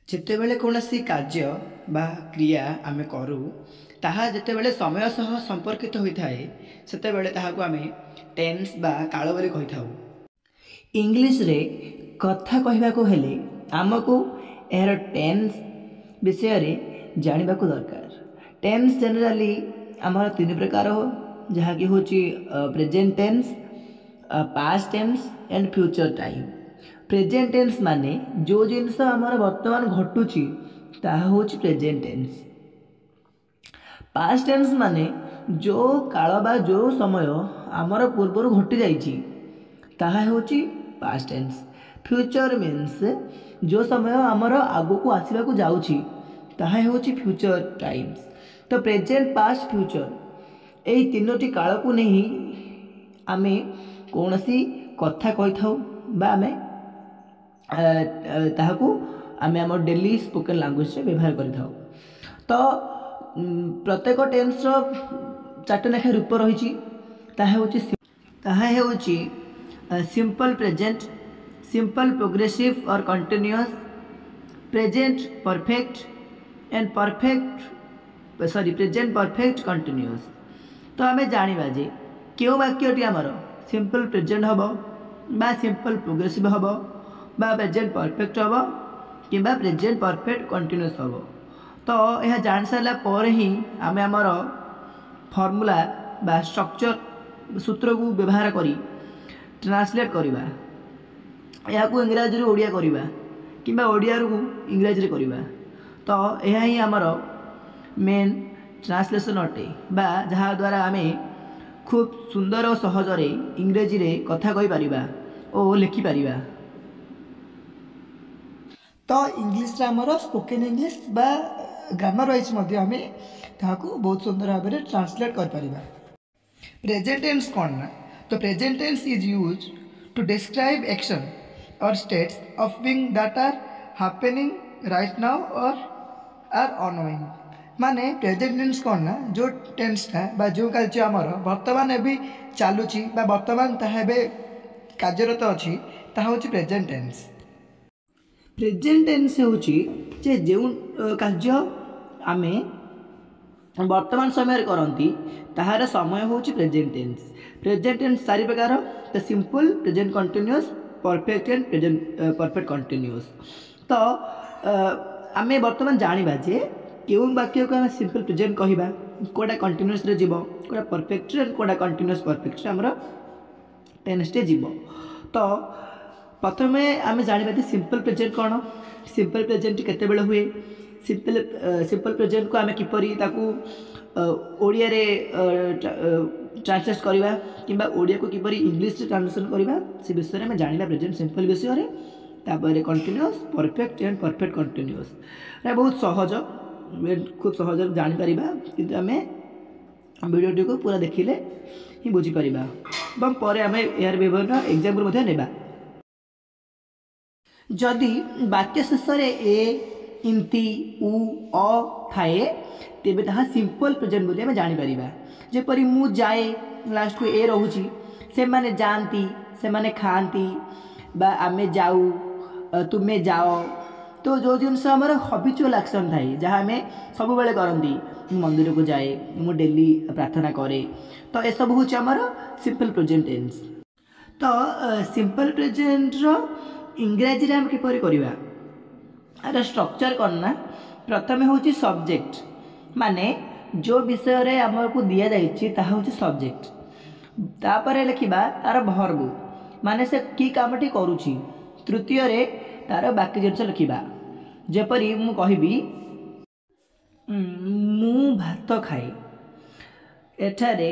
ଯେତେବେଳେ କୌଣସି କାର୍ଯ୍ୟ ବା କ୍ରିୟା ଆମେ କରୁ ତାହା ଯେତେବେଳେ ସମୟ ସହ ସମ୍ପର୍କିତ ହୋଇଥାଏ ସେତେବେଳେ ତାହାକୁ ଆମେ ଟେନ୍ସ ବା କାଳ ବୋଲି କହିଥାଉ। ଇଂଲିଶରେ କଥା କହିବାକୁ ହେଲେ ଆମକୁ ଏହାର ଟେନ୍ସ ବିଷୟରେ ଜାଣିବାକୁ ଦରକାର। ଟେନ୍ସ ଜେନେରାଲି ଆମର ତିନି ପ୍ରକାର ଯାହାକି ହେଉଛି present tense, past tense and future time. Present tense माने जो जिनस आमर वर्तमान घटुची ताहा होची प्रेजेंट टेन्स। पास्ट टेन्स माने जो काल बा जो समय आमर पूर्वर घटी जाइछि ताहा होची पास्ट टेन्स। फ्यूचर मीन्स जो समय आमर आगु को आसीबा को जाउछि ताहा होची फ्यूचर टाइम्स। तो प्रेजेंट पास्ट फ्यूचर एई तीनोटी काल को नहीं आमे कौनसी कथा कही थाउ बा आमे ताहाकू आमे आम डेली स्पोकन लैंग्वेज रे व्यवहार करि थाउ। तो प्रत्येक टेन्स रो चारटा लेखा रूप रही सिंपल प्रेजेंट, सिंपल प्रोग्रेसिव और continuous, present perfect and perfect present perfect continuous. तो आमे जानिबा जे केउ वाक्यटी आमर सिंपल प्रेजेंट हम बा सिंपल प्रोग्रेसिव हम बा प्रेजेंट परफेक्ट हम कि प्रेजेंट परफेक्ट कंटिन्यूअस हम। तो यह जान सारा पर ही आमे आमर फॉर्मूला बा स्ट्रक्चर सूत्र को व्यवहार करी ट्रांसलेट करवा या इंग्राजी ओडिया करवा कि ओडिया इंग्राजी करवा। तो यह ही आमर मेन ट्रांसलेशन अटे बा जहाँ द्वारा आमे खूब सुंदर और सहजरे इंग्रेजी रे कथा कहि परिबा ओ लिखि परिबा। तो इंग्लिश रे हमर स्पोकन इंग्लिश बा ग्रामर वाइज मध्ये आमे ताहाकू बहुत सुंदर भाव में ट्रांसलेट कर परिबा। प्रेजेंट टेंस कोन ना, तो present tense is used to describe action और states of thing that are happening right now और आर ऑनगोइंग। माने प्रेजेंट टेंस कौन ना, जो टेंसटा बा जो कार्य आमर वर्तमान भी चलुची बा वर्तमान ताहा कार्यरत अच्छी ताहा होची प्रेजेंट टेंस। प्रेजेंट टेंस होची जे जो कार्य आमे वर्तमान समय करंती ताहार समय होची प्रेजेंट टेंस। प्रेजेंट टेंस चारि प्रकार, the simple, present continuous, perfect and present perfect continuous. तो आमे वर्तमान जानिबा जे केउ वाक्य को आम सिंपल प्रेजेंट कहवा, कोटा कंटीन्यूअस रे जीवो, कोटा परफेक्ट रे, कोटा कंटीन्यूअस परफेक्ट रे हमर टेंस टे जीवो। तो प्रथमे आम जानिबा जे सिंपल प्रेजेंट कौन, सिंपल प्रेजेंट केते बेले हुए, सिंपल प्रेजेंट को आम किपरि ताकू ओडिया रे ट्रांसलेट करवा किंबा ओडिया को किपरि इंग्लिश रे ट्रांसलेशन करवा से विषय में जानिबा प्रेजेंट सिंपल विषय रे। तापर continuous, perfect and perfect continuous रे बहुत सहज, खूब सहज जानी परिबा, किंतु आमे वीडियोटी को पूरा देखिले ही बुझी परिबा एवं परे आमे यार विवरण एग्जांपल मध्ये नेबा। जदि वाक्य शेष रे ए, इनती, उ, अ थाए तेबे ताहा सिंपल प्रेजेंट बोली आमे जानि परिबा। जेपरि मु जाए लास्ट को ए रहुची, से माने जानती, से माने खांती बा आमे जाऊ, तुमे जाओ। तो जो जिनस आमर हबिचुअल एक्शन थाए जहाँ आम सब बेले करती, मंदिर को जाए, मु डेली प्रार्थना करे, तो ये सब हूँ आमर सिंपल प्रेजेंट टेंस। तो सिंपल प्रेजेंट रो इंग्राजी रे हम किपरि करबा, अरे स्ट्रक्चर करना प्रथमे होची सब्जेक्ट, माने जो विषय रे हमर को दिया जाइछि ताहा होची सब्जेक्ट। तापरे लिखिबा तार वर्ब, माने से की कामटी करूछि। तृतीय रे तार बाकी जिनस लिखिबा, जेपरि मु कहिबी मु भात खाए, एठारे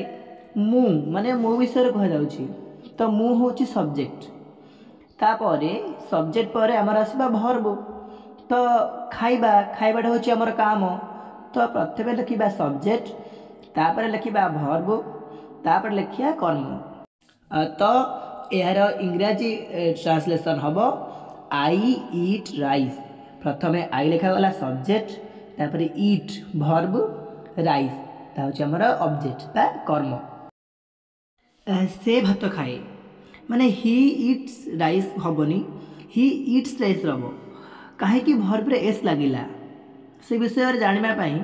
मु माने मो विषय कह जाउछि, तो मु होची सब्जेक्ट। तापरे सब्जेक्ट पर आमर आसीबा वर्ब, तो खाइबा, खाइबाटा होची आमर काम, तो प्रथमे लिखिबा सब्जेक्ट, तापर लिखिबा वर्ब, तापर लिखिया कर्म। तो यार इंग्राजी ट्रांसलेशन हबो आई ईट राइस। प्रथमे आई लिखा गला सब्जेक्ट, तापर ईट वर्ब, राइस ता होची हमर ऑब्जेक्ट बा कर्म। से भात खाए माने ही ईट्स राइस हबनी, ही ईट्स राइस रहो, कहीं भर्ब रे एस लगिला से विषय जानिबा पई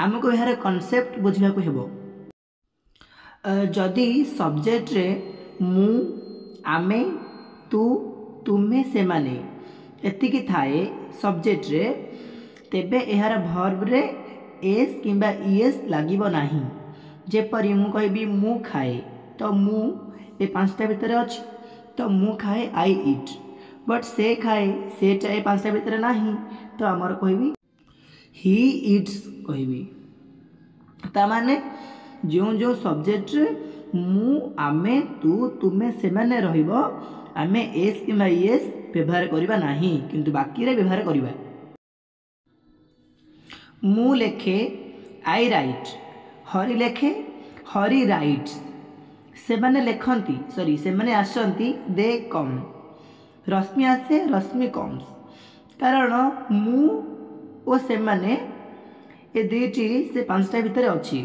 आमको यार कॉन्सेप्ट बुझिबा को हेबो। जदि सब्जेक्ट रे मु आमे तू तुमे से माने एतिकी थाए सब्जेक्ट रे तेबे यार भर्ब रे एस किंबा ईएस लागिबो नाही। जेपरि मु कहबी मु खाए तो मु ए पांचटा भितर अछि तो मु खाए आई इट, बट से खाए से चाहे पांचटा भितर नाही तो आमर कहबी ही इट्स कहबी। ता माने जो जो सब्जेक्ट रे मु आमे तू तुमे से माने रहिबो आमे एस किंबा ईएस व्यवहार करिबा नाही, किंतु बाकी रे व्यवहार करिबा। मु लेखे आई राइट, हरि लेखे हरि राइट्स, से माने लेखंती सॉरी से माने आसंती दे कम, रश्मि आसे रश्मि कम्स, कारण मु ओ से माने ए दुईटी से पांचटा भितर अच्छी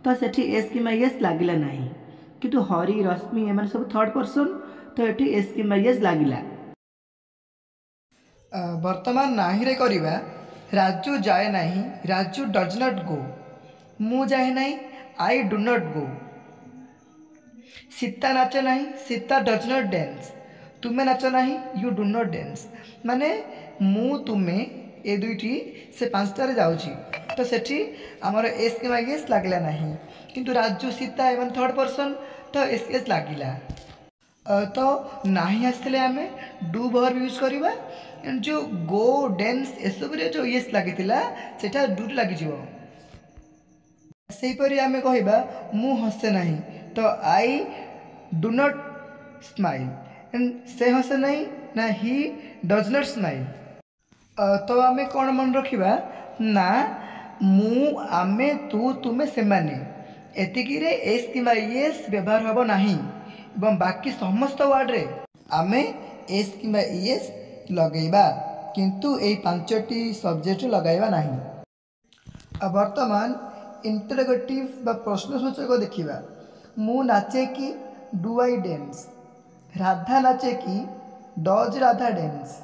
तो सेठी एस किंबा एस लागिला नाही, किंतु हरि रश्मि एमाने सब थर्ड पर्सन तो एठी एस किंबा एस लागिला। वर्तमान नाही रे करिबा राजू जाए नाही, राजू डज नॉट गो, मु जाए नाही I do not go, Sita नाच नाही सीता डज नॉट डांस, तुमे नाच नाही यू डू नॉट डांस। माने मु तुमे ए दुईटी से पांचटारे जाउची तो सेठी आमर एस किंबा एस लागला नाही, किंतु राजू सीता एवं थर्ड पर्सन तो एस एस लागिला। तो नाही आसले आमे डू वर्ब यूज करिबा, जो गो डांस एसब रे जो एस लागितिला सेटा डू लागि जिवो। सेही परि आमे कहिबा मु हसे नाही तो I do not smile, and से हसे नहीं ना ही डज नॉट स्माइल। तो आमे कौन मन रखिबा ना मु आमे तू तुमे से माने एतिकी रे एस किंबा एस व्यवहार हबो नाही, एवं बाकी समस्त वर्ड रे आमे एस किंबा एस लगेबा, किंतु ए पांचटी सब्जेक्ट लगाइबा नाही। अब वर्तमान इंटरोगेटिव बा प्रश्नसूचक देखिबा। मु नाचे कि डू आई डांस, राधा नाचे कि डज राधा डांस,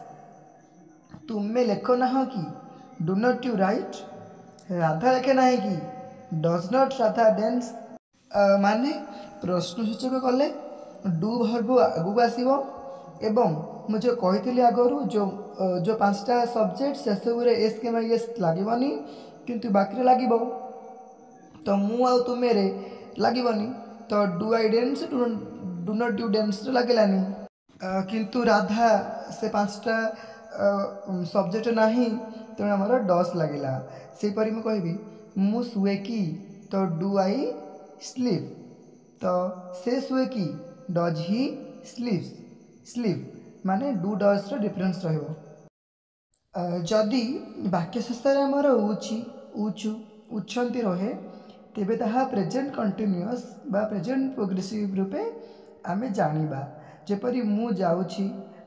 तुमे लेख ना कि do not you right, Radha लेखे ना कि डज नॉट राधा डांस। माने प्रश्नसूचक कले डू वर्ब आगू आसीबो एवं मुझे कही आगरू जो पांचटा सब्जेक्ट से सब एस के एस लगे किंतु बाकी लगे तो मु आउ तुमे रे लगनी तो do I dance do not do dance लगलानी, किंतु राधा से पांचटा सब्जेक्ट नहीं तेणु आमर डस लगिला। सेपरी मु कहबी मु शुए कि तो डू आई स्लीप, तो से शुए कि डज ही स्लीप्स, स्लीप माने डू डज रो डिफरेंस रहिबो। जदि वाक्य शेष आमर उची उचु उच्छन्ति रहे तेबे ताहा प्रेजेंट कंटिन्यूअस बा प्रेजेंट प्रोग्रेसिव रूपे आमे जानिबा। जेपरि मु जाउछि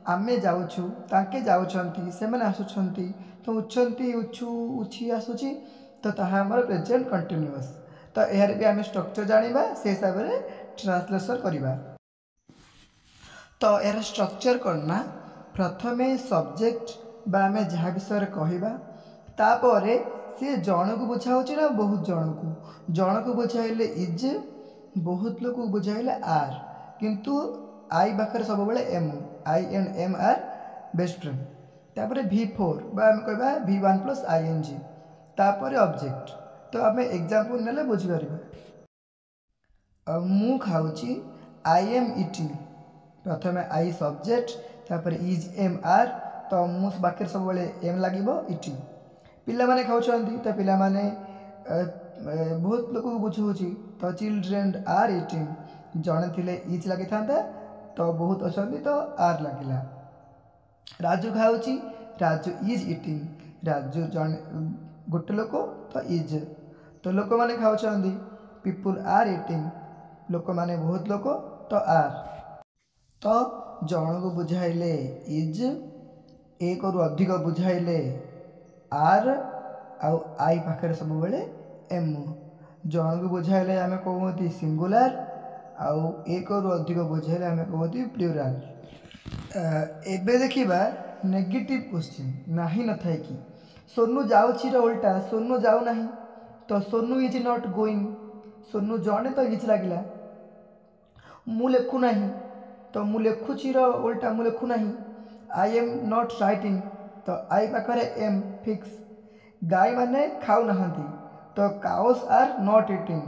आमे जाउछु ताके जाउछन्ति सेमाने आसुछन्ति तो उच्छन्ति उछु उछि आसुछि तो ताहा हमर प्रेजेंट कंटिन्यूअस। तो एहार भी आमे स्ट्रक्चर जानिबा से हिसाब रे ट्रांसलेशन करिबा। तो यार स्ट्रक्चर करना प्रथमे सब्जेक्ट बा आमे जहाँ विषय कहवा तापर सी जन को बुझाऊँ ना बहुत जन को बुझाइले इज, बहुत लोग बुझाइले आर, किंतु आई पाखे सब M, I and M are best friend. तापर V4 बा आमे कहबा V1 प्लस ING तापर ऑब्जेक्ट। तो आमे एग्जांपल नेले बुझी पारिबा। मु खाउची आई एम इटिंग, प्रथमे आई सब्जेक्ट तापर इज एम आर तो मु पाखे सब एम लगिबो इटिंग। पिला माने खाउछन्ती तो पिला माने बहुत लोग बुझाऊँगी तो चिल्ड्रेन आर इटिंग, जड़े थिले इज लगी था तो बहुत अच्छा तो आर लगिला। राजू खाऊँगी राजू इज इटिंग, राजू जन गोटे लोक तो इज, तो लोक मैंने खाऊँगी पीपुल आर इटिंग, लोक मैंने बहुत लोक तो आर। तो जन को बुझाइले इज, एक रु अधिक बुझाइले आर आउ आई पाखे सब एम, जन को बुझाइले आम कहती सिंगुलार आउ एक रु अधिक बुझाइले आम कहती प्लूराल। एबे देखिबा नेगेटिव क्वेश्चन नहीं न थाए कि सोनू जाऊँगी उल्टा सोनू जाऊ ना तो Sonu is not going Sonu जड़े तो इज लगे मु लिखु ना तो मु लिखुची उल्टा मु लिखु ना आई एम नॉट राइटिंग तो आई पाखे एम फिक्स गाय माने खाऊ ना तो काउस आर नॉट इटिंग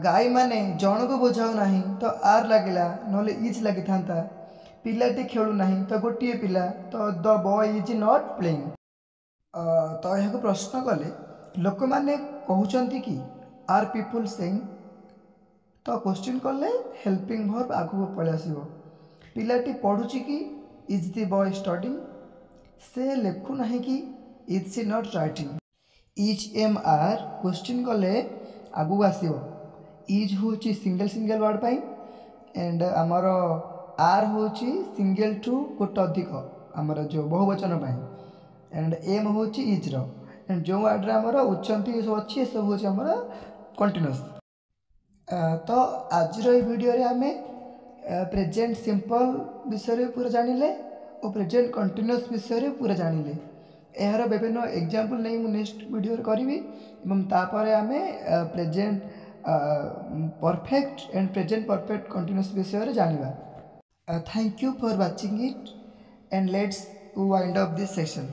गाय माने जन को बुझाऊ ना तो आर लगे ना इज लगी था पिलाटी खेलु ना तो गोटे पिला तो the boy is not playing तो यह प्रश्न कले लोक मैंने कहते कि आर पीपुल सेइंग तो क्वेश्चन कले हेल्पिंग वर्ब आगू पलि आसो पिलाटी पढ़ुची कि इज द बॉय स्टडिंग से लिखु ना कि is she not writing is am are question कले आगू आसो इज हूँ सिंगल सिंगल वर्ड पाई एंड आमर आर हूँ सिंगल टू गोटे अधिक आमर जो बहुवचन पाई एंड एम हूँ इज एंड जो वर्ड आमर उच्चंती सब अच्छी सब हूँ आमर कंटिन्यूअस तो आज वीडियो रे आमे प्रेजेंट सिंपल विषय पूरा जानिले और प्रेजेंट कंटिन्यूअस विषय पूरा जानिले यार विभिन्न एग्जांपल नहीं मु नेक्स्ट वीडियो करी एवं तापर आमे present perfect and present perfect continuous विषय जानिबा thank you for watching it and let's wind up this session.